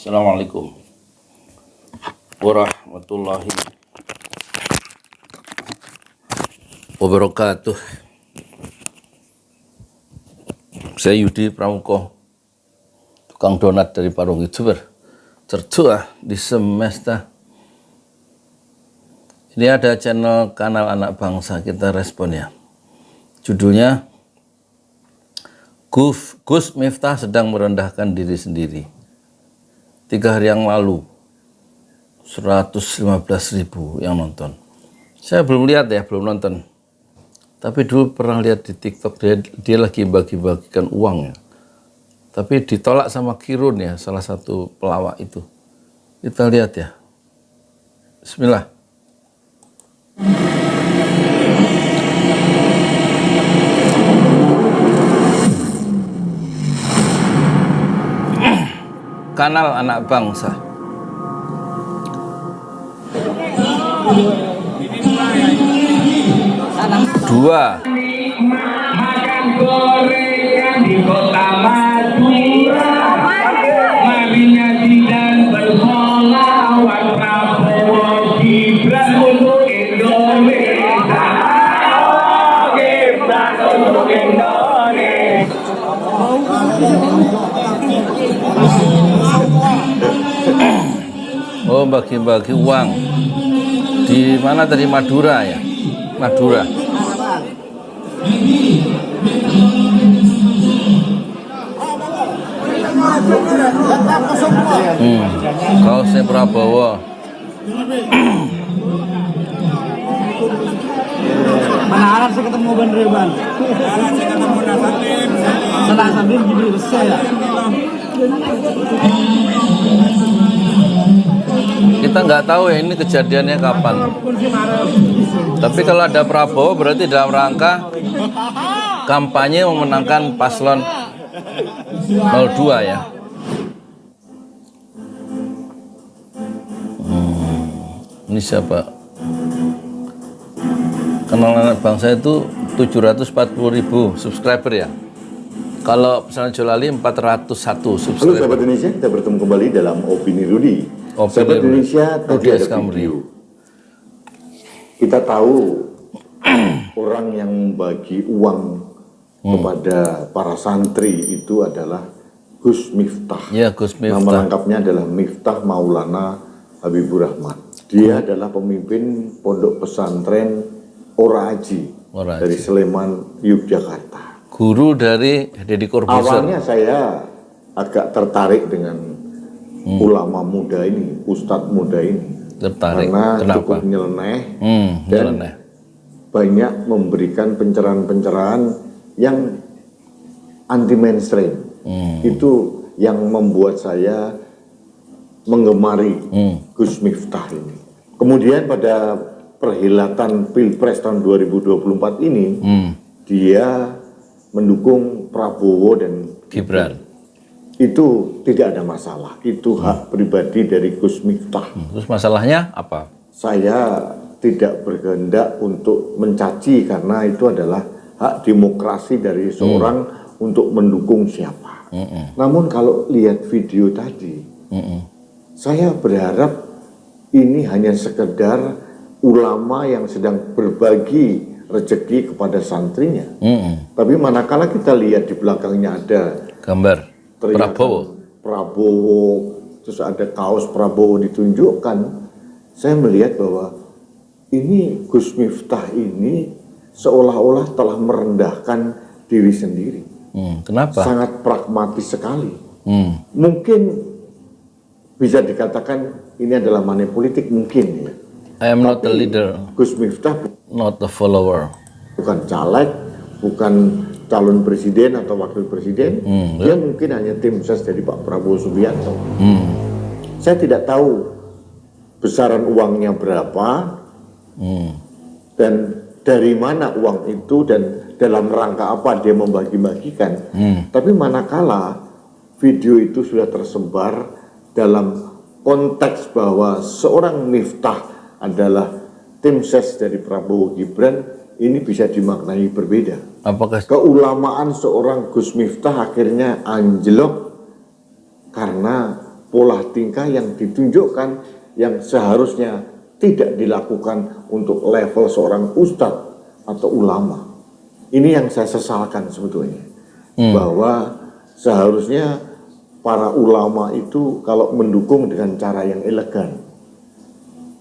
Assalamualaikum warahmatullahi wabarakatuh. Saya Yudi Pramuko, tukang donat dari Parung YouTuber, tertua di semesta. Ini ada channel kanal anak bangsa, kita respon ya. Judulnya Gus Miftah sedang merendahkan diri sendiri. 3 hari yang lalu 115.000 yang nonton. Saya belum lihat ya, belum nonton. Tapi dulu pernah lihat di TikTok dia lagi bagi-bagikan uang ya. Tapi ditolak sama Kirun ya, salah satu pelawak itu. Kita lihat ya. Bismillah. Kanal anak bangsa. Dua. Makan gorengan di kota Madura, marinya tidak bersolawat Prabowo Gibran untuk Indonesia. Gibran untuk Indonesia. Oh, bagi-bagi uang. Di mana tadi? Madura ya? Madura. Kaosnya Prabowo. Mana harap saya ketemu Ban Reban. Setelah sambil gini besar ya. Kita nggak tahu ya ini kejadiannya kapan. Tapi kalau ada Prabowo berarti dalam rangka kampanye memenangkan paslon 02 ya. Ini siapa? Kanal anak bangsa itu 740.000 subscriber ya. Kalau misalnya Jolali 401 subscriber. Halo sahabat Indonesia, kita bertemu kembali dalam Opini Rudi. Sahabat Indonesia, tadi ada video. Kita tahu orang yang membagi uang kepada para santri itu adalah Gus Miftah. Ya, Gus Miftah. Nama lengkapnya adalah Miftah Maulana Habibur Rahman. Dia adalah pemimpin pondok pesantren Ora Aji dari Sleman, Yogyakarta. Guru dari Deddy Corbuzier. Awalnya saya agak tertarik dengan ulama muda ini, ustadz muda ini. Tertarik. Karena Kenapa? cukup nyeleneh dan nyeleneh. banyak memberikan pencerahan-pencerahan yang anti mainstream. Itu yang membuat saya menggemari Gus Miftah ini. Kemudian pada perhelatan Pilpres tahun 2024 ini, dia mendukung Prabowo dan Gibran. Itu tidak ada masalah. Itu hak pribadi dari Gus Miftah. Terus masalahnya apa? Saya tidak berkehendak untuk mencaci karena itu adalah hak demokrasi dari seorang untuk mendukung siapa. Namun kalau lihat video tadi, saya berharap ini hanya sekedar ulama yang sedang berbagi rezeki kepada santrinya. Tapi manakala kita lihat di belakangnya ada Gambar Prabowo, terus ada kaos Prabowo ditunjukkan, saya melihat bahwa ini Gus Miftah ini seolah-olah telah merendahkan diri sendiri. Kenapa? Sangat pragmatis sekali. Mungkin bisa dikatakan ini adalah money politik, mungkin ya. I am not a leader, Gus Miftah not a follower. bukan caleg, bukan calon presiden atau wakil presiden. Dia mungkin hanya tim ses dari Pak Prabowo Subianto. Saya tidak tahu besaran uangnya berapa dan dari mana uang itu dan dalam rangka apa dia membagi-bagikan. Tapi manakala video itu sudah tersebar dalam konteks bahwa seorang Miftah adalah tim ses dari Prabowo Gibran, ini bisa dimaknai berbeda. Apakah Keulamaan seorang Gus Miftah akhirnya anjlok karena pola tingkah yang ditunjukkan yang seharusnya tidak dilakukan untuk level seorang ustadz atau ulama. Ini yang saya sesalkan sebetulnya, bahwa seharusnya para ulama itu kalau mendukung dengan cara yang elegan,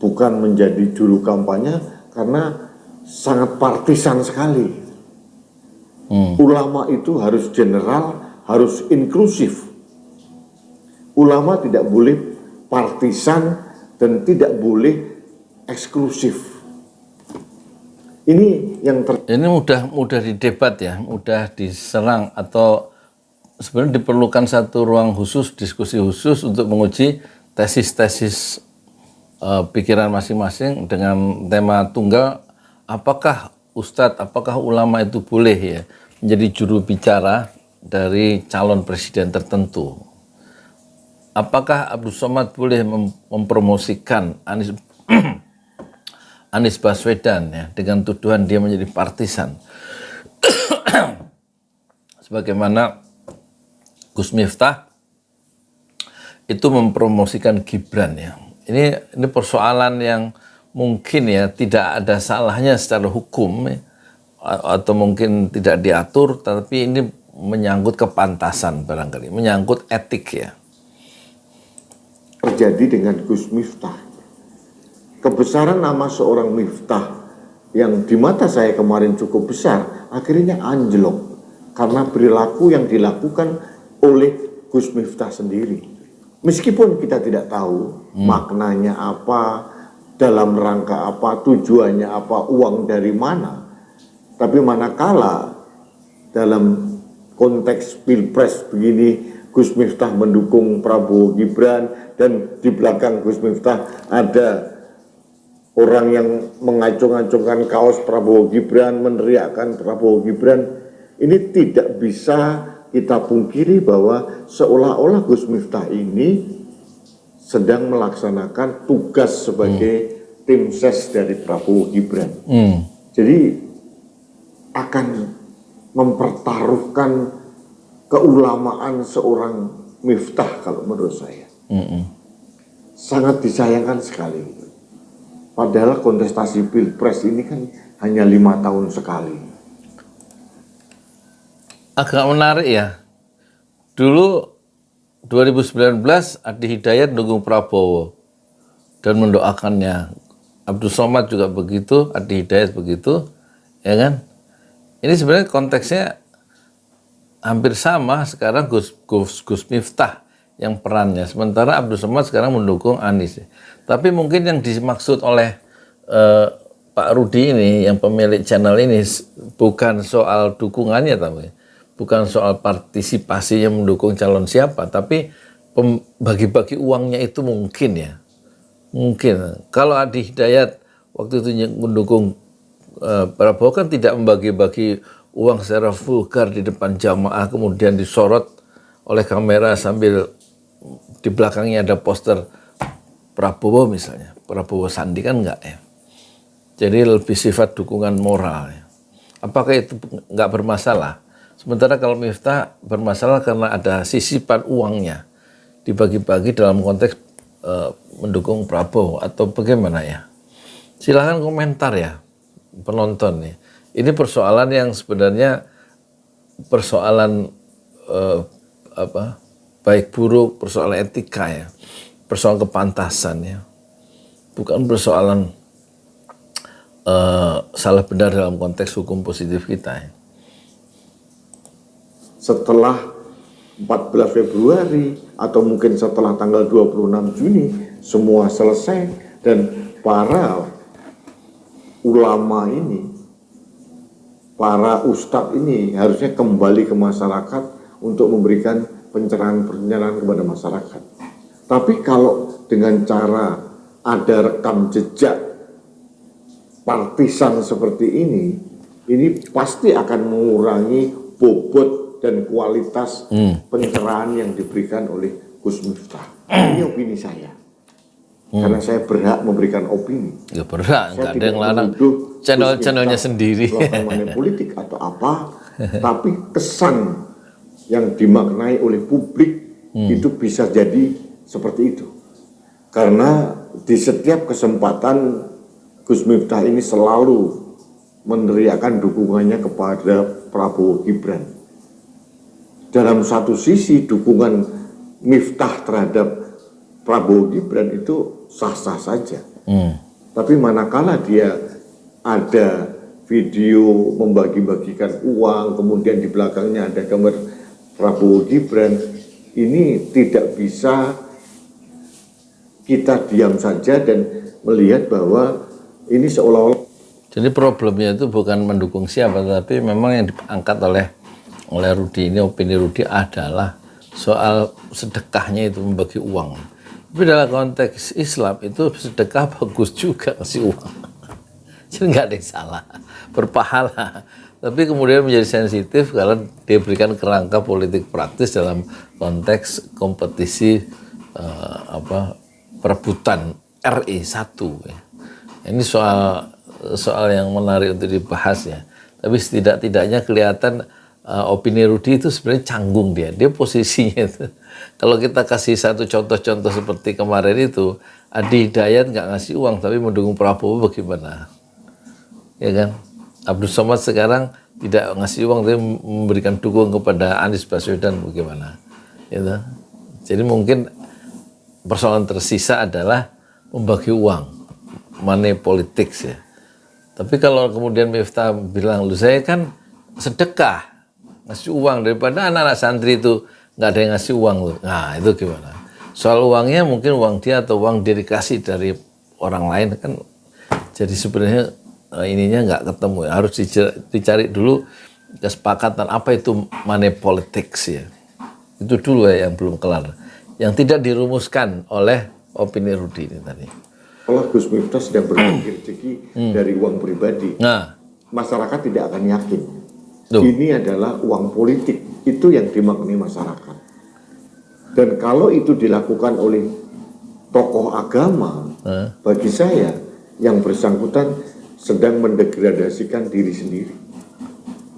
bukan menjadi juru kampanye karena sangat partisan sekali. Ulama itu harus general, harus inklusif. Ulama tidak boleh partisan dan tidak boleh eksklusif. Ini yang Ini mudah didebat ya, mudah diserang, atau sebenarnya diperlukan satu ruang khusus, diskusi khusus untuk menguji tesis-tesis pikiran masing-masing dengan tema tunggal. Apakah ustadz, apakah ulama itu boleh ya menjadi juru bicara dari calon presiden tertentu? Apakah Abdul Somad boleh mempromosikan Anies Baswedan ya dengan tuduhan dia menjadi partisan? Sebagaimana Gus Miftah itu mempromosikan Gibran ya. Ini persoalan yang mungkin ya tidak ada salahnya secara hukum ya, atau mungkin tidak diatur, tapi ini menyangkut kepantasan barangkali, menyangkut etik ya. terjadi dengan Gus Miftah. Kebesaran nama seorang Miftah yang di mata saya kemarin cukup besar, akhirnya anjlok karena perilaku yang dilakukan oleh Gus Miftah sendiri. Meskipun kita tidak tahu maknanya apa, dalam rangka apa, tujuannya apa, uang dari mana, tapi manakala dalam konteks Pilpres begini, Gus Miftah mendukung Prabowo Gibran, dan di belakang Gus Miftah ada orang yang mengacung-acungkan kaos Prabowo Gibran, meneriakkan Prabowo Gibran. Ini tidak bisa kita pungkiri bahwa seolah-olah Gus Miftah ini sedang melaksanakan tugas sebagai tim ses dari Prabowo Gibran. Jadi akan mempertaruhkan keulamaan seorang Miftah kalau menurut saya. Sangat disayangkan sekali. Padahal kontestasi Pilpres ini kan hanya 5 tahun sekali. Agak menarik ya. Dulu 2019 Adi Hidayat mendukung Prabowo dan mendoakannya. Abdul Somad juga begitu, Adi Hidayat begitu, ya kan? Ini sebenarnya konteksnya hampir sama. Sekarang Gus Miftah yang perannya, sementara Abdul Somad sekarang mendukung Anies. Tapi mungkin yang dimaksud oleh Pak Rudi ini, yang pemilik channel ini, bukan soal dukungannya, tapi bukan soal partisipasinya mendukung calon siapa, tapi bagi-bagi uangnya itu mungkin ya. Mungkin kalau Adi Hidayat waktu itu mendukung Prabowo kan tidak membagi-bagi uang secara vulgar di depan jamaah kemudian disorot oleh kamera sambil di belakangnya ada poster Prabowo misalnya, Prabowo Sandi, kan enggak ya. Jadi lebih sifat dukungan moral ya. Apakah itu enggak bermasalah? Sementara kalau Miftah bermasalah karena ada sisipan uangnya dibagi-bagi dalam konteks mendukung Prabowo atau bagaimana ya? Silahkan komentar ya penonton nih. Ini persoalan yang sebenarnya persoalan baik buruk, persoalan etika ya, persoalan kepantasan ya, bukan persoalan salah benar dalam konteks hukum positif kita ya. Setelah 14 Februari atau mungkin setelah tanggal 26 Juni semua selesai dan para ulama ini, para ustadz ini harusnya kembali ke masyarakat untuk memberikan pencerahan-pencerahan kepada masyarakat. Tapi kalau dengan cara ada rekam jejak partisan seperti ini pasti akan mengurangi bobot dan kualitas pencerahan yang diberikan oleh Gus Miftah. Ini opini saya. Karena saya berhak memberikan opini. Ya berhak, nggak ada yang larang. Menuduh Channel-channelnya sendiri. melakukan manipolitik atau apa, tapi kesan yang dimaknai oleh publik itu bisa jadi seperti itu. Karena di setiap kesempatan Gus Miftah ini selalu meneriakkan dukungannya kepada Prabowo Gibran. Dalam satu sisi dukungan Miftah terhadap Prabowo Gibran itu sah-sah saja. Tapi manakala dia ada video membagi-bagikan uang, kemudian di belakangnya ada gambar Prabowo Gibran, ini tidak bisa kita diam saja dan melihat bahwa ini seolah-olah. Jadi problemnya itu bukan mendukung siapa, tapi memang yang diangkat oleh Rudi ini, opini Rudi adalah soal sedekahnya itu membagi uang. Tapi dalam konteks Islam itu sedekah bagus juga kasih uang. Jadi nggak ada yang salah, berpahala. Tapi kemudian menjadi sensitif kalau diberikan kerangka politik praktis dalam konteks kompetisi perebutan RE 1. Ya. Ini soal yang menarik untuk dibahas ya. Tapi setidak-tidaknya kelihatan opini Rudi itu sebenarnya canggung dia posisinya itu. Kalau kita kasih satu contoh-contoh seperti kemarin itu, Adi Hidayat nggak ngasih uang tapi mendukung Prabowo, bagaimana? Ya kan? Abdul Somad sekarang tidak ngasih uang tapi memberikan dukungan kepada Anies Baswedan, bagaimana? Gitu. Jadi mungkin persoalan tersisa adalah membagi uang, money politics ya. Tapi kalau kemudian Miftah bilang, lu saya kan sedekah, ngasih uang, daripada anak-anak santri itu nggak ada yang ngasih uang loh. Nah itu gimana? Soal uangnya mungkin uang dia atau uang dia dikasih dari orang lain kan. Jadi sebenarnya ininya nggak ketemu. Harus dicari dulu kesepakatan apa itu money politics ya. Itu dulu ya yang belum kelar. Yang tidak dirumuskan oleh opini Rudi ini tadi. Kalau Gus Miftah sedang berpikir rezeki dari uang pribadi, masyarakat tidak akan yakin. Ini adalah uang politik, itu yang dimaknai masyarakat. Dan kalau itu dilakukan oleh tokoh agama, bagi saya yang bersangkutan sedang mendegradasikan diri sendiri,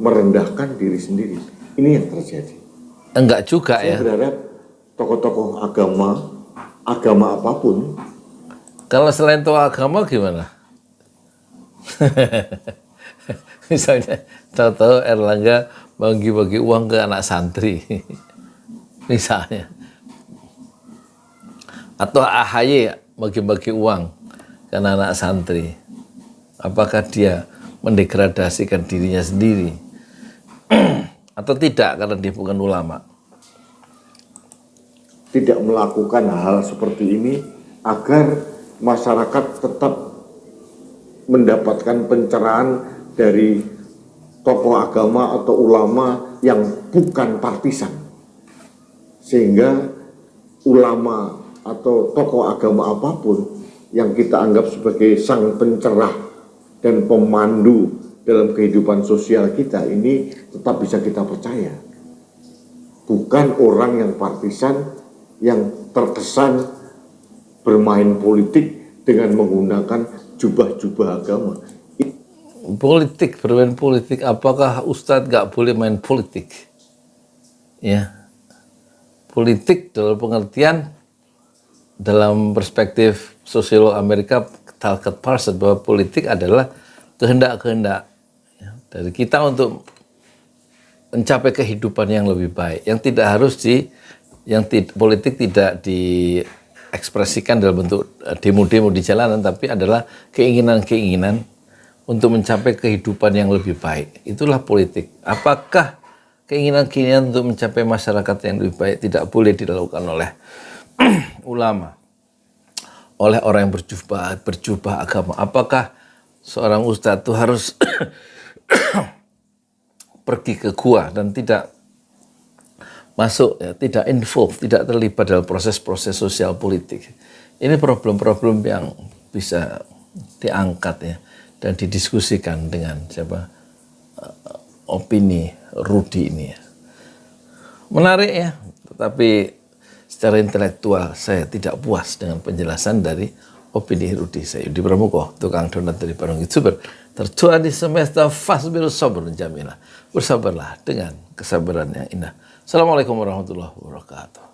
merendahkan diri sendiri. Ini yang terjadi. Enggak juga ya. Saya berharap tokoh-tokoh agama apapun. Kalau selain tokoh agama gimana? Misalnya tahu-tahu Erlangga bagi-bagi uang ke anak santri, misalnya, atau AHY bagi-bagi uang ke anak santri, apakah dia mendegradasikan dirinya sendiri atau tidak karena dia bukan ulama? Tidak melakukan hal seperti ini agar masyarakat tetap mendapatkan pencerahan dari tokoh agama atau ulama yang bukan partisan, sehingga ulama atau tokoh agama apapun yang kita anggap sebagai sang pencerah dan pemandu dalam kehidupan sosial kita ini tetap bisa kita percaya, bukan orang yang partisan yang terkesan bermain politik dengan menggunakan jubah-jubah agama. Politik, bermain politik, apakah Ustadz nggak boleh main politik? Ya, politik dalam pengertian, dalam perspektif sosiolog Amerika, Talcott Parsons, bahwa politik adalah kehendak-kehendak ya, dari kita untuk mencapai kehidupan yang lebih baik, yang tidak harus politik tidak diekspresikan dalam bentuk demo-demo di jalanan, tapi adalah keinginan-keinginan untuk mencapai kehidupan yang lebih baik. Itulah politik. Apakah keinginan-keinginan untuk mencapai masyarakat yang lebih baik tidak boleh dilakukan oleh ulama, oleh orang yang berjubah agama? Apakah seorang ustadz itu harus pergi ke gua dan tidak masuk, ya, tidak involve, tidak terlibat dalam proses-proses sosial politik? Ini problem-problem yang bisa diangkat ya dan didiskusikan dengan opini Rudi ini ya. Menarik ya, tetapi secara intelektual saya tidak puas dengan penjelasan dari opini Rudi. Saya Yudi Pramuko, tukang donat dari Bandung YouTuber. Tertua di semesta fasbir sabrun jamilah. Bersabarlah dengan kesabaran yang indah. Assalamualaikum warahmatullahi wabarakatuh.